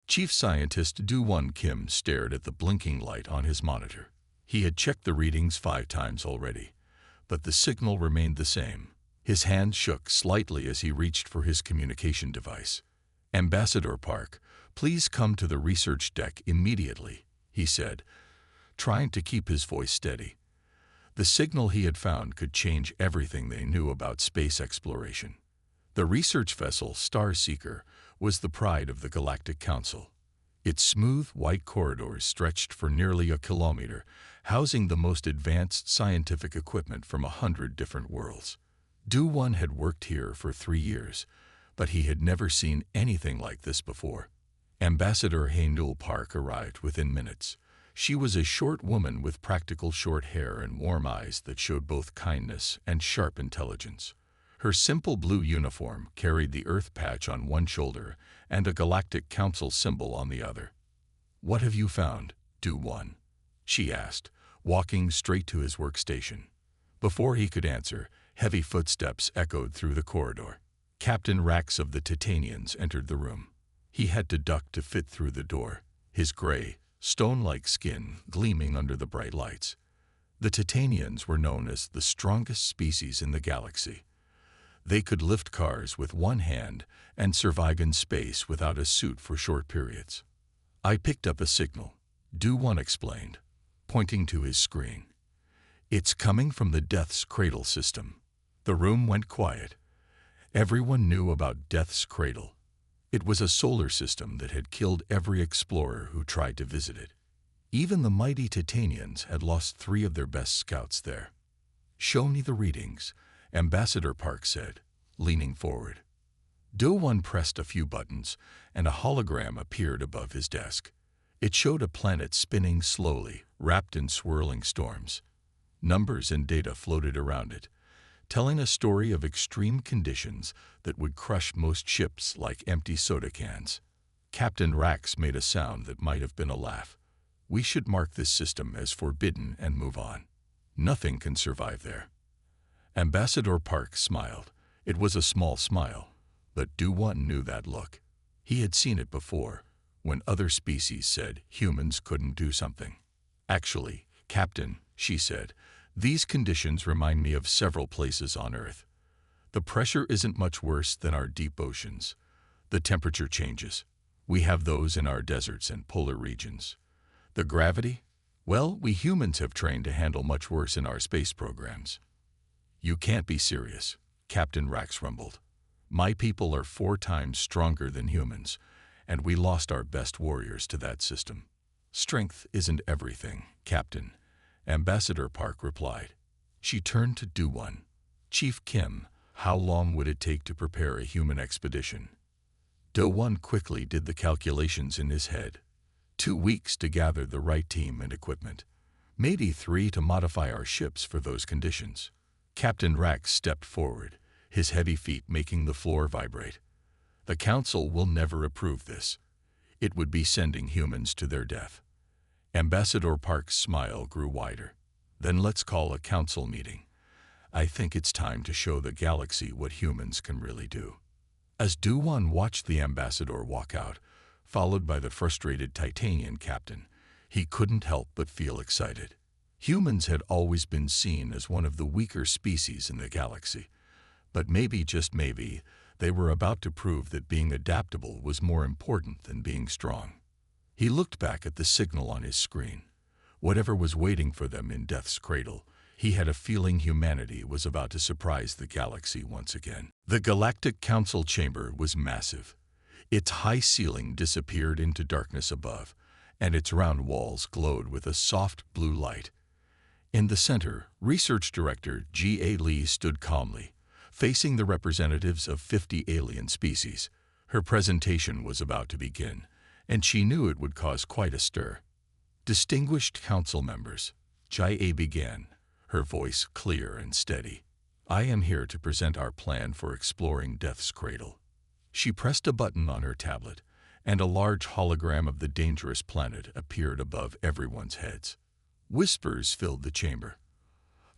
Chief Scientist Do-Won Kim stared at the blinking light on his monitor. He had checked the readings 5 times already, but the signal remained the same. His hand shook slightly as he reached for his communication device. "Ambassador Park, please come to the research deck immediately," he said, trying to keep his voice steady. The signal he had found could change everything they knew about space exploration. The research vessel Star Seeker was the pride of the Galactic Council. Its smooth, white corridors stretched for nearly a kilometer, housing the most advanced scientific equipment from 100 different worlds. Do-Won had worked here for 3 years, but he had never seen anything like this before. Ambassador Hae-Nul Park arrived within minutes. She was a short woman with practical short hair and warm eyes that showed both kindness and sharp intelligence. Her simple blue uniform carried the Earth patch on one shoulder and a Galactic Council symbol on the other. "What have you found, Do-Won?" she asked, walking straight to his workstation. Before he could answer, heavy footsteps echoed through the corridor. Captain Rax of the Titanians entered the room. He had to duck to fit through the door, his gray, stone-like skin gleaming under the bright lights. The Titanians were known as the strongest species in the galaxy. They could lift cars with one hand and survive in space without a suit for short periods. "I picked up a signal," Do-Won explained, pointing to his screen. "It's coming from the Death's Cradle system." The room went quiet. Everyone knew about Death's Cradle. It was a solar system that had killed every explorer who tried to visit it. Even the mighty Titanians had lost 3 of their best scouts there. "Show me the readings," Ambassador Park said, leaning forward. Do-Won pressed a few buttons, and a hologram appeared above his desk. It showed a planet spinning slowly, wrapped in swirling storms. Numbers and data floated around it, telling a story of extreme conditions that would crush most ships like empty soda cans. Captain Rax made a sound that might have been a laugh. "We should mark this system as forbidden and move on. Nothing can survive there." Ambassador Park smiled. It was a small smile, but Do-Won knew that look. He had seen it before, when other species said humans couldn't do something. "Actually, Captain," she said, "these conditions remind me of several places on Earth. The pressure isn't much worse than our deep oceans. The temperature changes. We have those in our deserts and polar regions. The gravity? Well, we humans have trained to handle much worse in our space programs." "You can't be serious," Captain Rax rumbled. "My people are 4 times stronger than humans, and we lost our best warriors to that system." "Strength isn't everything, Captain," Ambassador Park replied. She turned to Do-Won. "Chief Kim, how long would it take to prepare a human expedition?" Do-Won quickly did the calculations in his head. 2 weeks to gather the right team and equipment. Maybe 3 to modify our ships for those conditions. Captain Rax stepped forward, his heavy feet making the floor vibrate. "The Council will never approve this. It would be sending humans to their death." Ambassador Park's smile grew wider. "Then let's call a council meeting. I think it's time to show the galaxy what humans can really do." As Do-Won watched the ambassador walk out, followed by the frustrated Titanian captain, he couldn't help but feel excited. Humans had always been seen as one of the weaker species in the galaxy, but maybe, just maybe, they were about to prove that being adaptable was more important than being strong. He looked back at the signal on his screen. Whatever was waiting for them in Death's Cradle, he had a feeling humanity was about to surprise the galaxy once again. The Galactic Council chamber was massive. Its high ceiling disappeared into darkness above, and its round walls glowed with a soft blue light. In the center, Research Director G.A. Lee stood calmly, facing the representatives of 50 alien species. Her presentation was about to begin, and she knew it would cause quite a stir. "Distinguished council members," G.A. began, her voice clear and steady. "I am here to present our plan for exploring Death's Cradle." She pressed a button on her tablet, and a large hologram of the dangerous planet appeared above everyone's heads. Whispers filled the chamber.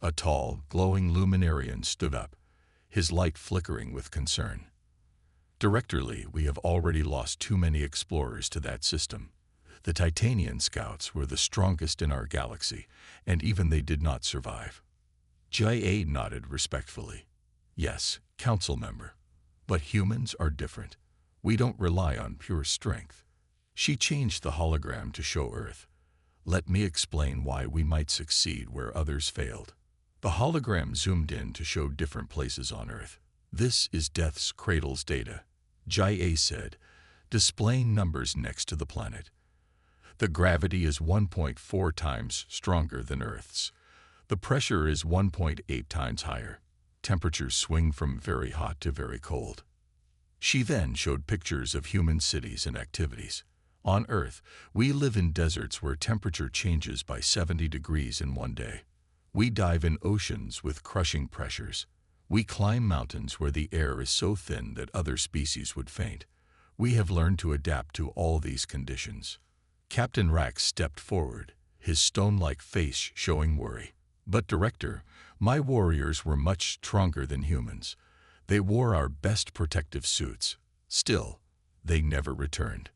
A tall, glowing luminarian stood up, his light flickering with concern. Directly, we have already lost too many explorers to that system. The Titanian scouts were the strongest in our galaxy, and even they did not survive. J.A. nodded respectfully. Yes, council member. But humans are different. We don't rely on pure strength. She changed the hologram to show Earth. Let me explain why we might succeed where others failed. The hologram zoomed in to show different places on Earth. This is Death's Cradle's data, J.A. said, displaying numbers next to the planet. The gravity is 1.4 times stronger than Earth's. The pressure is 1.8 times higher. Temperatures swing from very hot to very cold. She then showed pictures of human cities and activities. On Earth, we live in deserts where temperature changes by 70 degrees in one day. We dive in oceans with crushing pressures. We climb mountains where the air is so thin that other species would faint. We have learned to adapt to all these conditions. Captain Rax stepped forward, his stone-like face showing worry. But Director, my warriors were much stronger than humans. They wore our best protective suits. Still, they never returned.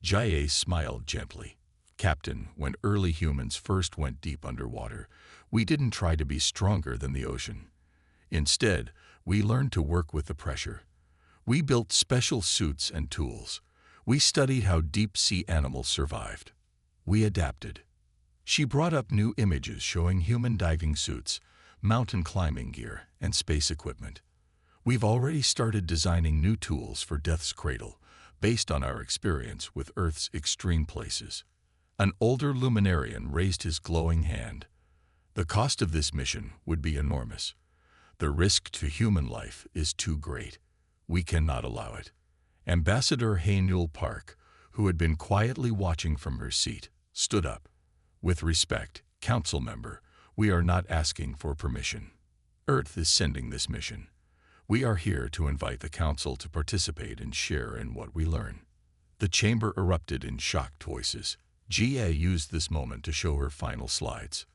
J.A. smiled gently. Captain, when early humans first went deep underwater, we didn't try to be stronger than the ocean. Instead, we learned to work with the pressure. We built special suits and tools. We studied how deep-sea animals survived. We adapted. She brought up new images showing human diving suits, mountain climbing gear, and space equipment. We've already started designing new tools for Death's Cradle, based on our experience with Earth's extreme places. An older luminarian raised his glowing hand. The cost of this mission would be enormous. The risk to human life is too great. We cannot allow it. Ambassador Haynul Park, who had been quietly watching from her seat, stood up. With respect, Council Member, we are not asking for permission. Earth is sending this mission. We are here to invite the Council to participate and share in what we learn. The chamber erupted in shocked voices. Gia used this moment to show her final slides.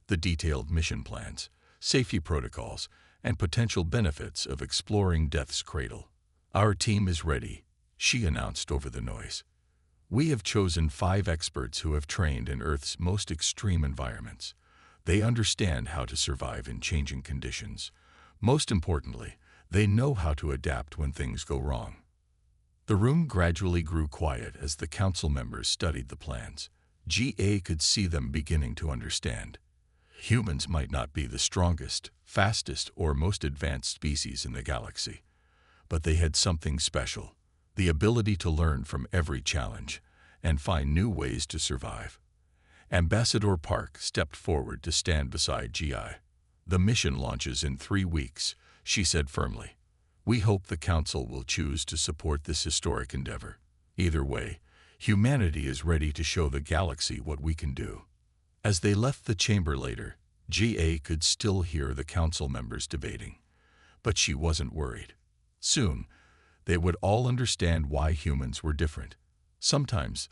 The detailed mission plans, safety protocols, and potential benefits of exploring Death's Cradle. Our team is ready, she announced over the noise. We have chosen 5 experts who have trained in Earth's most extreme environments. They understand how to survive in changing conditions. Most importantly, they know how to adapt when things go wrong. The room gradually grew quiet as the council members studied the plans. G.A. could see them beginning to understand. Humans might not be the strongest, fastest, or most advanced species in the galaxy, but they had something special, the ability to learn from every challenge and find new ways to survive. Ambassador Park stepped forward to stand beside G.I. The mission launches in 3 weeks, she said firmly. We hope the Council will choose to support this historic endeavor. Either way, humanity is ready to show the galaxy what we can do. As they left the chamber later, G.A. could still hear the council members debating. But she wasn't worried. Soon, they would all understand why humans were different. Sometimes,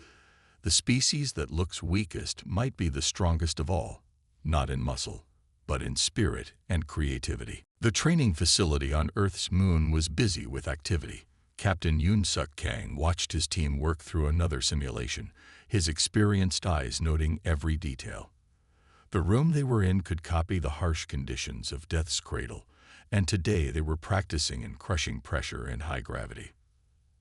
the species that looks weakest might be the strongest of all, not in muscle, but in spirit and creativity. The training facility on Earth's moon was busy with activity. Captain Yoon-suk Kang watched his team work through another simulation, his experienced eyes noting every detail. The room they were in could copy the harsh conditions of Death's Cradle, and today they were practicing in crushing pressure and high gravity.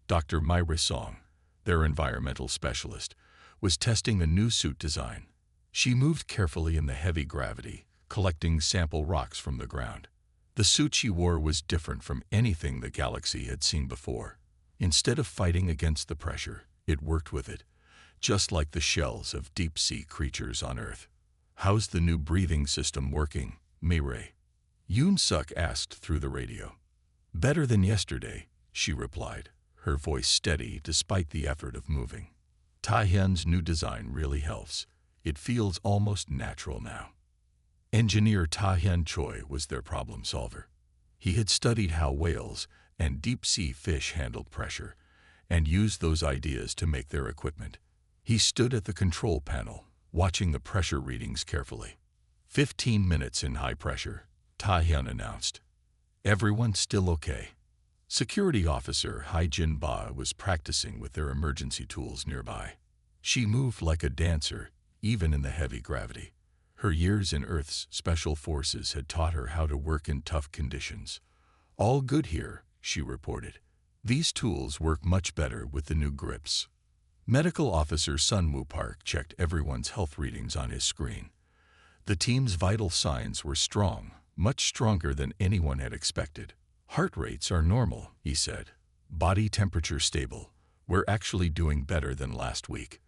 Dr. Myra Song, their environmental specialist, was testing a new suit design. She moved carefully in the heavy gravity, collecting sample rocks from the ground. The suit she wore was different from anything the galaxy had seen before. Instead of fighting against the pressure, it worked with it, just like the shells of deep-sea creatures on Earth. How's the new breathing system working, Mireille? Yoon-suk asked through the radio. Better than yesterday, she replied, her voice steady despite the effort of moving. Taehyun's new design really helps. It feels almost natural now. Engineer Taehyun Choi was their problem solver. He had studied how whales and deep-sea fish handled pressure and used those ideas to make their equipment. He stood at the control panel, watching the pressure readings carefully. 15 minutes in high pressure, Taehyun announced. Everyone still okay? Security Officer Hai-Jin Ba was practicing with their emergency tools nearby. She moved like a dancer, even in the heavy gravity. Her years in Earth's special forces had taught her how to work in tough conditions. "All good here," she reported. "These tools work much better with the new grips." Medical Officer Sun Woo Park checked everyone's health readings on his screen. The team's vital signs were strong, much stronger than anyone had expected. "Heart rates are normal," he said. "Body temperature stable. We're actually doing better than last week."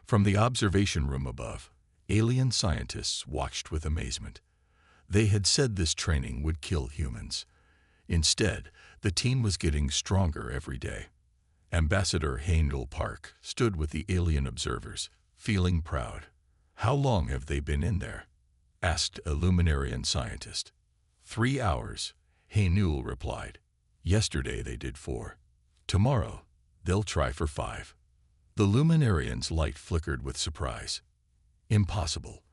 From the observation room above, alien scientists watched with amazement. They had said this training would kill humans. Instead, the team was getting stronger every day. Ambassador Haendel Park stood with the alien observers, feeling proud. "How long have they been in there?" asked a Luminarian scientist. 3 hours, Haendel replied. "Yesterday they did 4. Tomorrow, they'll try for 5. The Luminarian's light flickered with surprise. "Impossible.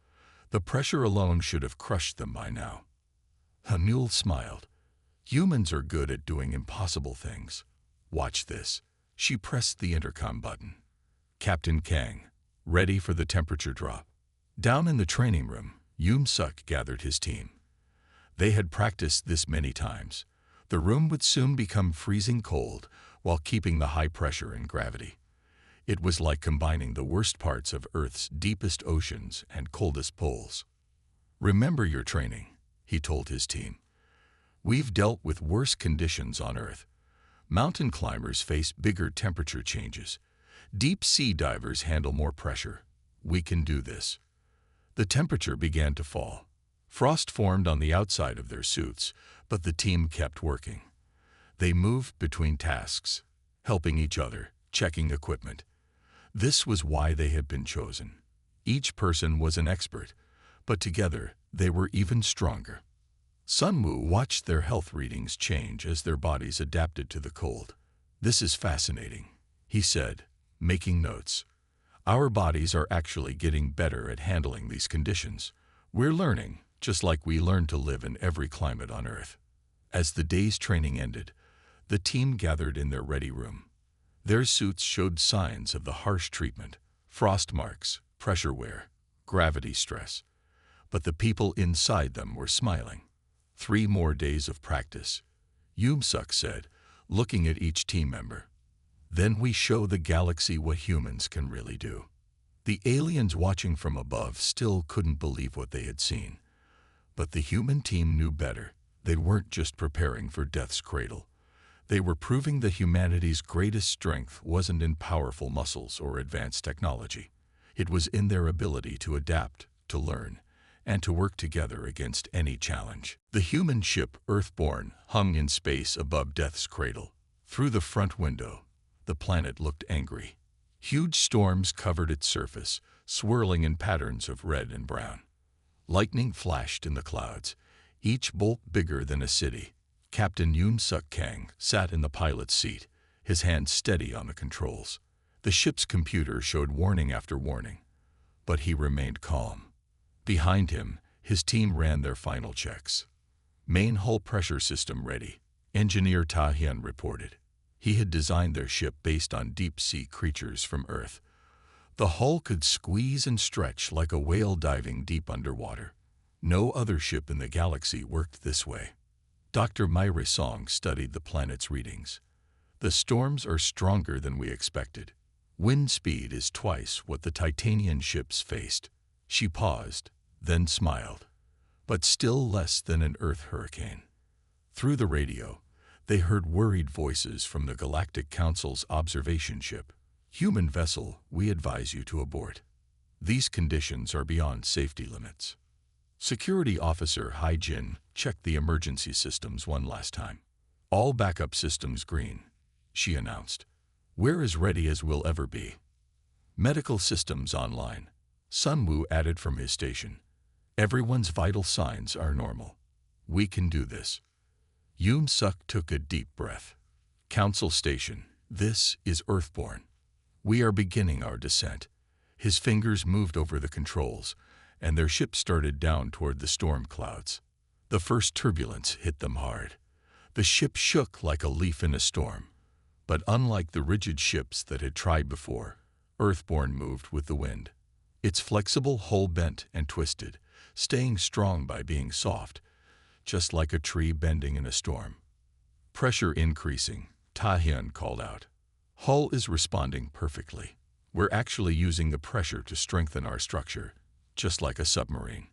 The pressure alone should have crushed them by now." Haendel smiled. "Humans are good at doing impossible things. Watch this." She pressed the intercom button. "Captain Kang, ready for the temperature drop." Down in the training room, Yoon-suk gathered his team. They had practiced this many times. The room would soon become freezing cold while keeping the high pressure and gravity. It was like combining the worst parts of Earth's deepest oceans and coldest poles. "Remember your training," he told his team. "We've dealt with worse conditions on Earth. Mountain climbers face bigger temperature changes. Deep sea divers handle more pressure. We can do this." The temperature began to fall. Frost formed on the outside of their suits, but the team kept working. They moved between tasks, helping each other, checking equipment. This was why they had been chosen. Each person was an expert, but together they were even stronger. Sun Woo watched their health readings change as their bodies adapted to the cold. "This is fascinating," he said, making notes. "Our bodies are actually getting better at handling these conditions. We're learning, just like we learned to live in every climate on Earth." As the day's training ended, the team gathered in their ready room. Their suits showed signs of the harsh treatment: frost marks, pressure wear, gravity stress. But the people inside them were smiling. 3 more days of practice, Yoon-suk said, looking at each team member. "Then we show the galaxy what humans can really do." The aliens watching from above still couldn't believe what they had seen. But the human team knew better. They weren't just preparing for death's cradle. They were proving that humanity's greatest strength wasn't in powerful muscles or advanced technology. It was in their ability to adapt, to learn, and to work together against any challenge. The human ship, Earthborn, hung in space above Death's cradle. Through the front window, the planet looked angry. Huge storms covered its surface, swirling in patterns of red and brown. Lightning flashed in the clouds, each bolt bigger than a city. Captain Yoon-suk Kang sat in the pilot's seat, his hands steady on the controls. The ship's computer showed warning after warning, but he remained calm. Behind him, his team ran their final checks. "Main hull pressure system ready," Engineer Ta Hyun reported. He had designed their ship based on deep-sea creatures from Earth. The hull could squeeze and stretch like a whale diving deep underwater. No other ship in the galaxy worked this way. Dr. Myra Song studied the planet's readings. "The storms are stronger than we expected. Wind speed is twice what the Titanian ships faced." She paused, then smiled. "But still less than an Earth hurricane." Through the radio, they heard worried voices from the Galactic Council's observation ship. "Human vessel, we advise you to abort. These conditions are beyond safety limits." Security Officer Hai-Jin checked the emergency systems one last time. "All backup systems green," she announced. "We're as ready as we'll ever be." "Medical systems online," Sun Woo added from his station. "Everyone's vital signs are normal. We can do this." Yoon-suk took a deep breath. "Council Station, this is Earthborn. We are beginning our descent." His fingers moved over the controls, and their ship started down toward the storm clouds. The first turbulence hit them hard. The ship shook like a leaf in a storm, but unlike the rigid ships that had tried before, Earthborn moved with the wind. Its flexible hull bent and twisted, staying strong by being soft, just like a tree bending in a storm. Pressure increasing, Tahyun called out. Hull is responding perfectly. We're actually using the pressure to strengthen our structure, just like a submarine.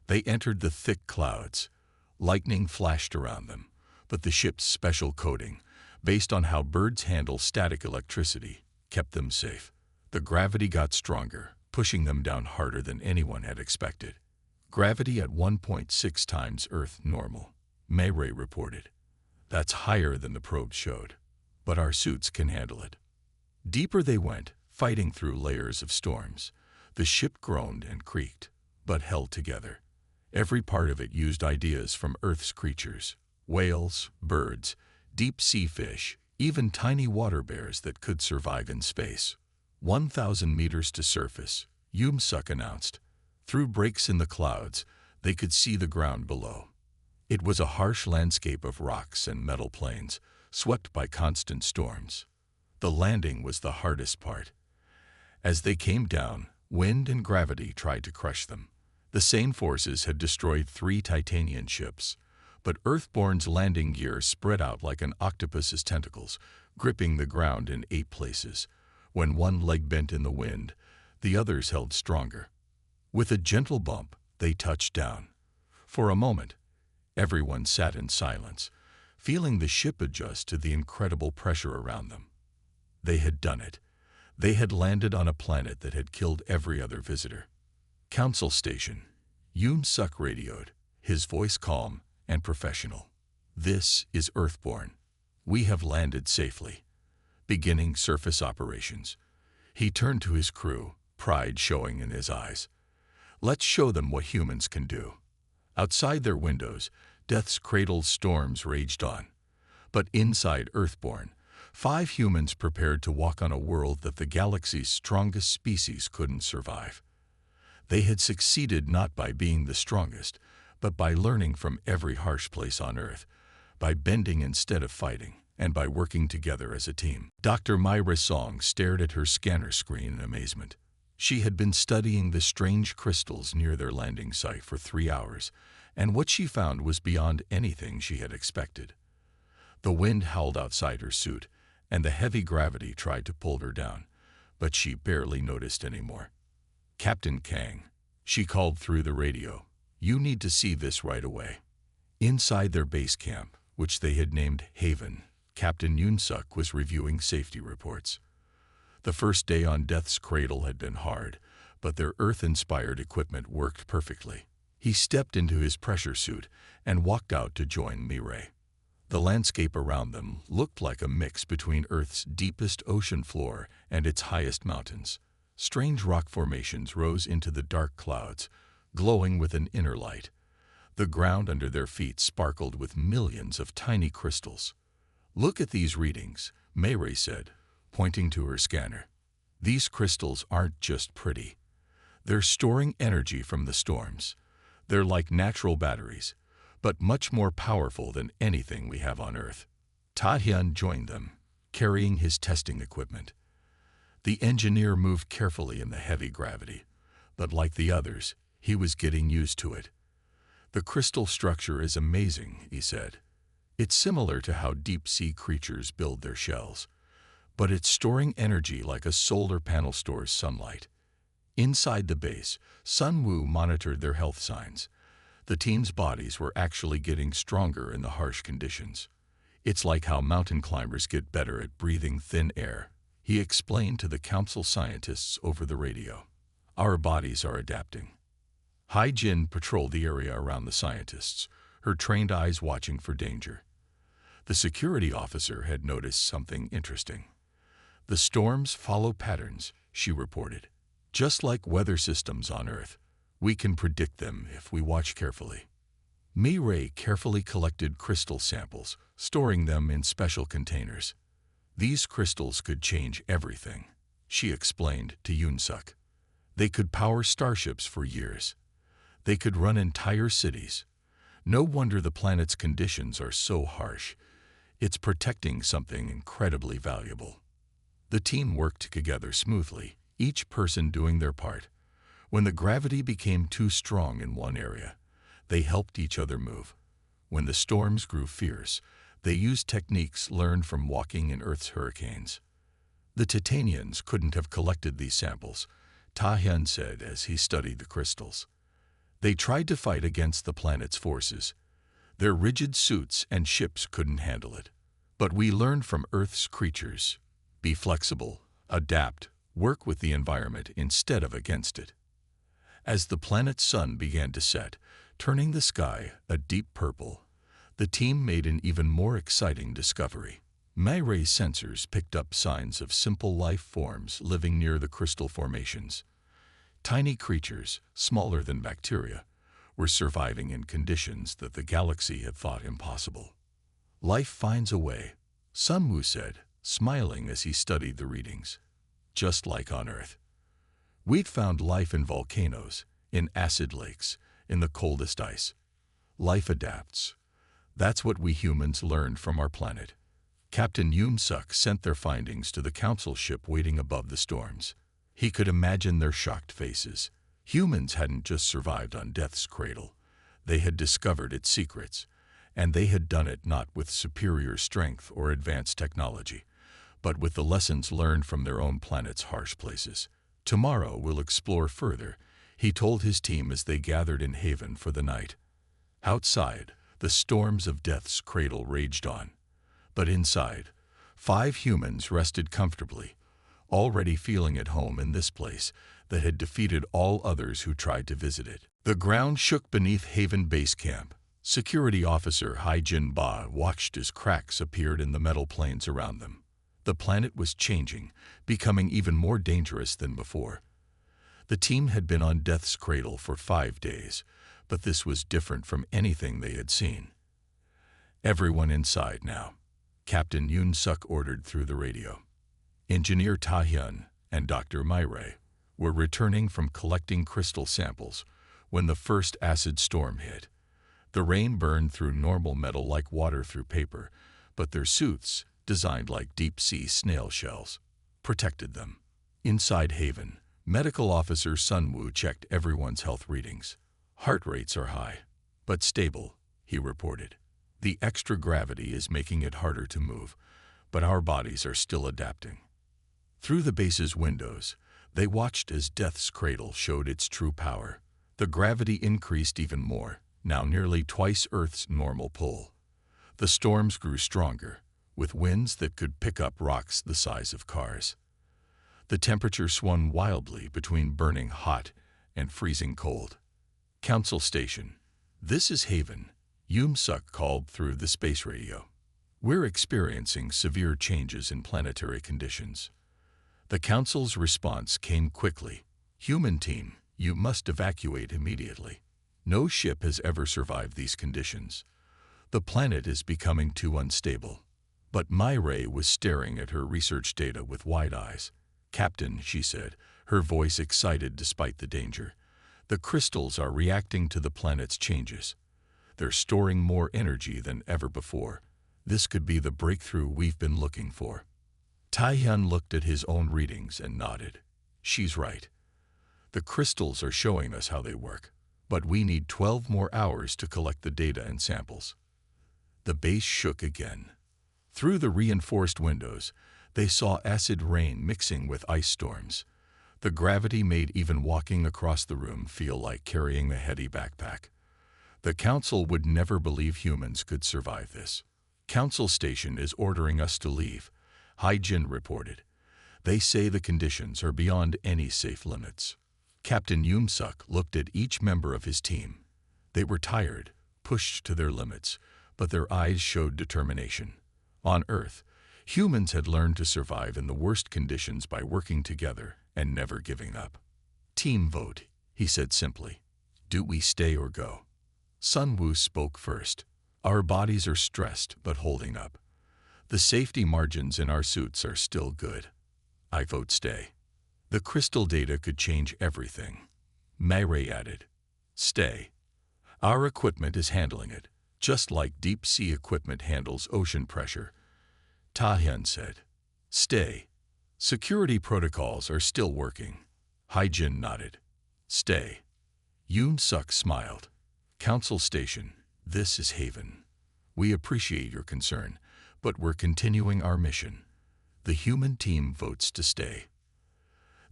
They entered the thick clouds. Lightning flashed around them, but the ship's special coating, based on how birds handle static electricity, kept them safe. The gravity got stronger, pushing them down harder than anyone had expected. Gravity at 1.6 times Earth normal, Mayray reported. That's higher than the probe showed, but our suits can handle it. Deeper they went, fighting through layers of storms. The ship groaned and creaked, but held together. Every part of it used ideas from Earth's creatures, whales, birds, deep-sea fish, even tiny water bears that could survive in space. 1,000 meters to surface, Yoon-suk announced. Through breaks in the clouds, they could see the ground below. It was a harsh landscape of rocks and metal plains, swept by constant storms. The landing was the hardest part. As they came down, wind and gravity tried to crush them. The same forces had destroyed 3 Titanian ships, but Earthborn's landing gear spread out like an octopus's tentacles, gripping the ground in 8 places. When one leg bent in the wind, the others held stronger. With a gentle bump, they touched down. For a moment, everyone sat in silence, feeling the ship adjust to the incredible pressure around them. They had done it. They had landed on a planet that had killed every other visitor. Council station. Yoon-suk radioed, his voice calm and professional. This is Earthborn. We have landed safely. Beginning surface operations. He turned to his crew, pride showing in his eyes. Let's show them what humans can do. Outside their windows, death's cradle storms raged on. But inside Earthborn, 5 humans prepared to walk on a world that the galaxy's strongest species couldn't survive. They had succeeded not by being the strongest, but by learning from every harsh place on Earth, by bending instead of fighting, and by working together as a team. Dr. Myra Song stared at her scanner screen in amazement. She had been studying the strange crystals near their landing site for 3 hours, and what she found was beyond anything she had expected. The wind howled outside her suit, and the heavy gravity tried to pull her down, but she barely noticed anymore. Captain Kang, she called through the radio, you need to see this right away. Inside their base camp, which they had named Haven, Captain Yoon-suk was reviewing safety reports. The first day on Death's Cradle had been hard, but their Earth-inspired equipment worked perfectly. He stepped into his pressure suit and walked out to join Mireille. The landscape around them looked like a mix between Earth's deepest ocean floor and its highest mountains. Strange rock formations rose into the dark clouds, glowing with an inner light. The ground under their feet sparkled with millions of tiny crystals. Look at these readings, Mayray said, pointing to her scanner. These crystals aren't just pretty. They're storing energy from the storms. They're like natural batteries, but much more powerful than anything we have on Earth. Tahyun joined them, carrying his testing equipment. The engineer moved carefully in the heavy gravity, but like the others, he was getting used to it. The crystal structure is amazing, he said. It's similar to how deep-sea creatures build their shells, but it's storing energy like a solar panel stores sunlight. Inside the base, Sun Woo monitored their health signs. The team's bodies were actually getting stronger in the harsh conditions. It's like how mountain climbers get better at breathing thin air, he explained to the council scientists over the radio. Our bodies are adapting. Hai Jin patrolled the area around the scientists, her trained eyes watching for danger. The security officer had noticed something interesting. The storms follow patterns, she reported. Just like weather systems on Earth, we can predict them if we watch carefully. Mireille carefully collected crystal samples, storing them in special containers. These crystals could change everything, she explained to Yoon-suk. They could power starships for years. They could run entire cities. No wonder the planet's conditions are so harsh. It's protecting something incredibly valuable. The team worked together smoothly, each person doing their part. When the gravity became too strong in one area, they helped each other move. When the storms grew fierce, they used techniques learned from walking in Earth's hurricanes. The Titanians couldn't have collected these samples, Ta-hyun said as he studied the crystals. They tried to fight against the planet's forces. Their rigid suits and ships couldn't handle it. But we learned from Earth's creatures. Be flexible, adapt, work with the environment instead of against it. As the planet's sun began to set, turning the sky a deep purple, the team made an even more exciting discovery. Mayre's sensors picked up signs of simple life forms living near the crystal formations. Tiny creatures, smaller than bacteria, were surviving in conditions that the galaxy had thought impossible. Life finds a way, Sunwoo said, smiling as he studied the readings. Just like on Earth. We'd found life in volcanoes, in acid lakes, in the coldest ice. Life adapts. That's what we humans learned from our planet. Captain Yoon-suk sent their findings to the council ship waiting above the storms. He could imagine their shocked faces. Humans hadn't just survived on death's cradle. They had discovered its secrets, and they had done it not with superior strength or advanced technology, but with the lessons learned from their own planet's harsh places. Tomorrow we'll explore further, he told his team as they gathered in Haven for the night. Outside, the storms of death's cradle raged on. But inside, 5 humans rested comfortably, already feeling at home in this place that had defeated all others who tried to visit it. The ground shook beneath Haven Base Camp. Security Officer Hai-Jin Ba watched as cracks appeared in the metal planes around them. The planet was changing, becoming even more dangerous than before. The team had been on death's cradle for 5 days, but this was different from anything they had seen. Everyone inside now, Captain Yoon-suk ordered through the radio. Engineer Ta-hyun and Dr. Mayre were returning from collecting crystal samples when the first acid storm hit. The rain burned through normal metal like water through paper, but their suits, designed like deep-sea snail shells, protected them. Inside Haven, Medical Officer Sunwoo checked everyone's health readings. Heart rates are high, but stable, he reported. The extra gravity is making it harder to move, but our bodies are still adapting. Through the base's windows, they watched as Death's Cradle showed its true power. The gravity increased even more, now nearly twice Earth's normal pull. The storms grew stronger, with winds that could pick up rocks the size of cars. The temperature swung wildly between burning hot and freezing cold. Council Station. This is Haven, Yoon-suk called through the space radio. We're experiencing severe changes in planetary conditions. The Council's response came quickly. Human team, you must evacuate immediately. No ship has ever survived these conditions. The planet is becoming too unstable. But Mayre was staring at her research data with wide eyes. Captain, she said, her voice excited despite the danger. The crystals are reacting to the planet's changes. They're storing more energy than ever before. This could be the breakthrough we've been looking for. Tai-hyun looked at his own readings and nodded. She's right. The crystals are showing us how they work, but we need 12 more hours to collect the data and samples. The base shook again. Through the reinforced windows, they saw acid rain mixing with ice storms. The gravity made even walking across the room feel like carrying a heavy backpack. The Council would never believe humans could survive this. Council Station is ordering us to leave, Hai-Jin reported. They say the conditions are beyond any safe limits. Captain Yoon-suk looked at each member of his team. They were tired, pushed to their limits, but their eyes showed determination. On Earth, humans had learned to survive in the worst conditions by working together and never giving up. Team vote, he said simply. Do we stay or go? Sunwoo spoke first. Our bodies are stressed but holding up. The safety margins in our suits are still good. I vote stay. The crystal data could change everything. Mayre added. Stay. Our equipment is handling it, just like deep-sea equipment handles ocean pressure, Ta-Hyun said. Stay. Security protocols are still working. Hai-Jin nodded. Stay. Yoon-Suk smiled. Council Station, this is Haven. We appreciate your concern, but we're continuing our mission. The human team votes to stay.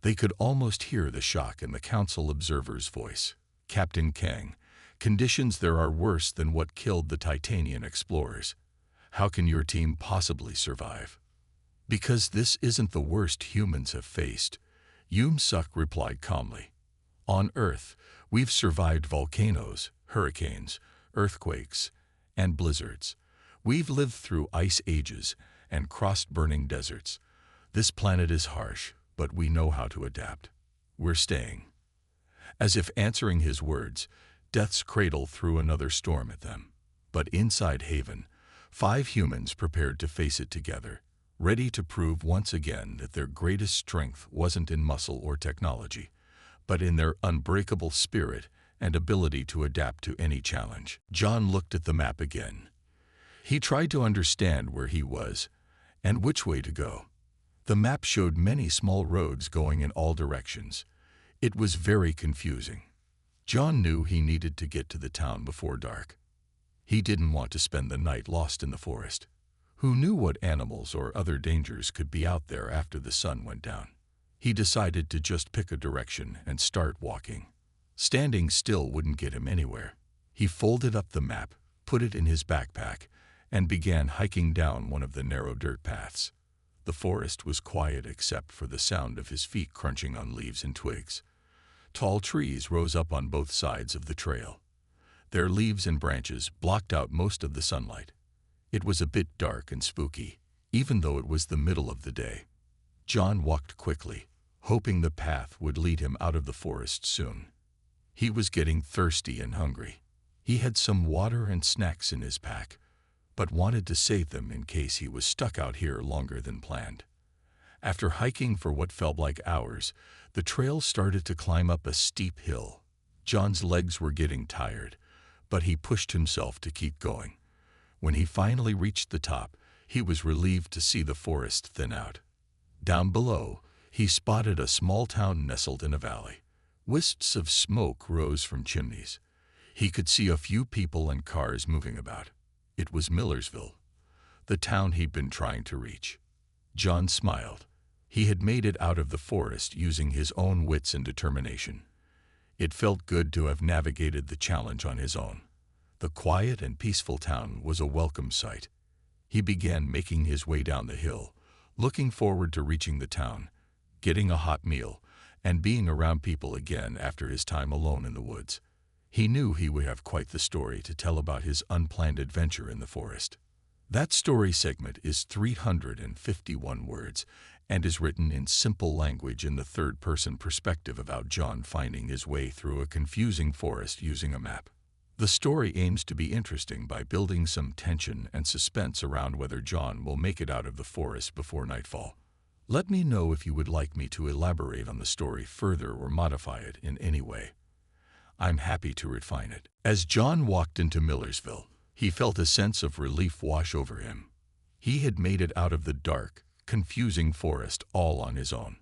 They could almost hear the shock in the council observer's voice. Captain Kang, conditions there are worse than what killed the Titanian explorers. How can your team possibly survive? Because this isn't the worst humans have faced, Yoon-Suk replied calmly. On Earth, we've survived volcanoes, hurricanes, earthquakes, and blizzards. We've lived through ice ages and crossed burning deserts. This planet is harsh, but we know how to adapt. We're staying. As if answering his words, Death's cradle threw another storm at them. But inside Haven, 5 humans prepared to face it together, ready to prove once again that their greatest strength wasn't in muscle or technology, but in their unbreakable spirit and ability to adapt to any challenge. John looked at the map again. He tried to understand where he was and which way to go. The map showed many small roads going in all directions. It was very confusing. John knew he needed to get to the town before dark. He didn't want to spend the night lost in the forest. Who knew what animals or other dangers could be out there after the sun went down? He decided to just pick a direction and start walking. Standing still wouldn't get him anywhere. He folded up the map, put it in his backpack, and began hiking down one of the narrow dirt paths. The forest was quiet except for the sound of his feet crunching on leaves and twigs. Tall trees rose up on both sides of the trail. Their leaves and branches blocked out most of the sunlight. It was a bit dark and spooky, even though it was the middle of the day. John walked quickly, hoping the path would lead him out of the forest soon. He was getting thirsty and hungry. He had some water and snacks in his pack, but wanted to save them in case he was stuck out here longer than planned. After hiking for what felt like hours, the trail started to climb up a steep hill. John's legs were getting tired, but he pushed himself to keep going. When he finally reached the top, he was relieved to see the forest thin out. Down below, he spotted a small town nestled in a valley. Wisps of smoke rose from chimneys. He could see a few people and cars moving about. It was Millersville, the town he'd been trying to reach. John smiled. He had made it out of the forest using his own wits and determination. It felt good to have navigated the challenge on his own. The quiet and peaceful town was a welcome sight. He began making his way down the hill, looking forward to reaching the town, getting a hot meal, and being around people again after his time alone in the woods. He knew he would have quite the story to tell about his unplanned adventure in the forest. That story segment is 351 words and is written in simple language in the third-person perspective about John finding his way through a confusing forest using a map. The story aims to be interesting by building some tension and suspense around whether John will make it out of the forest before nightfall. Let me know if you would like me to elaborate on the story further or modify it in any way. I'm happy to refine it. As John walked into Millersville, he felt a sense of relief wash over him. He had made it out of the dark, confusing forest all on his own.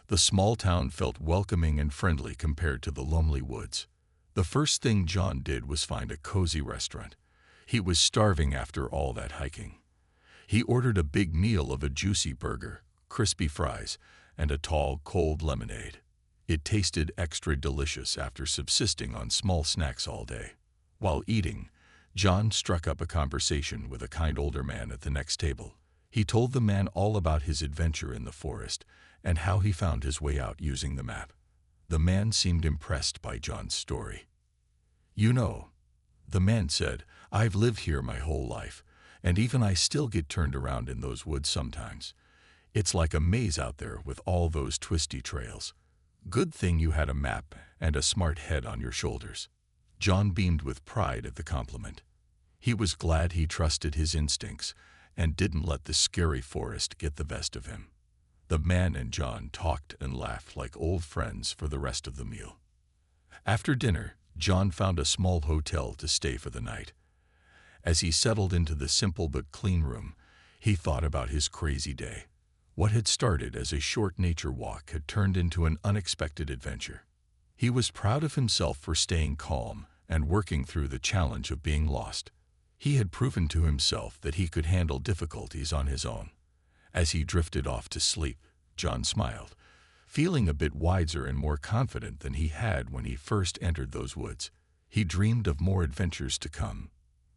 The small town felt welcoming and friendly compared to the lonely woods. The first thing John did was find a cozy restaurant. He was starving after all that hiking. He ordered a big meal of a juicy burger, crispy fries, and a tall, cold lemonade. It tasted extra delicious after subsisting on small snacks all day. While eating, John struck up a conversation with a kind older man at the next table. He told the man all about his adventure in the forest and how he found his way out using the map. The man seemed impressed by John's story. "You know," the man said, "I've lived here my whole life, and even I still get turned around in those woods sometimes. It's like a maze out there with all those twisty trails. Good thing you had a map and a smart head on your shoulders." John beamed with pride at the compliment. He was glad he trusted his instincts and didn't let the scary forest get the best of him. The man and John talked and laughed like old friends for the rest of the meal. After dinner, John found a small hotel to stay for the night. As he settled into the simple but clean room, he thought about his crazy day. What had started as a short nature walk had turned into an unexpected adventure. He was proud of himself for staying calm and working through the challenge of being lost. He had proven to himself that he could handle difficulties on his own. As he drifted off to sleep, John smiled, feeling a bit wiser and more confident than he had when he first entered those woods. He dreamed of more adventures to come.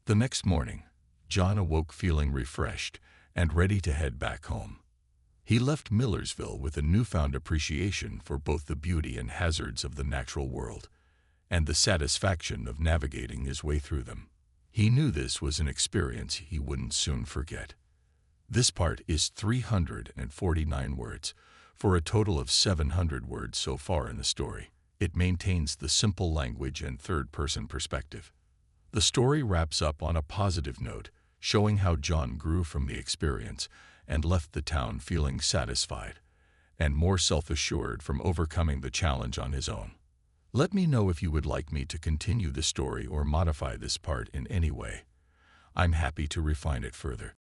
The next morning, John awoke feeling refreshed and ready to head back home. He left Millersville with a newfound appreciation for both the beauty and hazards of the natural world, and the satisfaction of navigating his way through them. He knew this was an experience he wouldn't soon forget. This part is 349 words, for a total of 700 words so far in the story. It maintains the simple language and third-person perspective. The story wraps up on a positive note, showing how John grew from the experience and left the town feeling satisfied and more self-assured from overcoming the challenge on his own. Let me know if you would like me to continue the story or modify this part in any way. I'm happy to refine it further.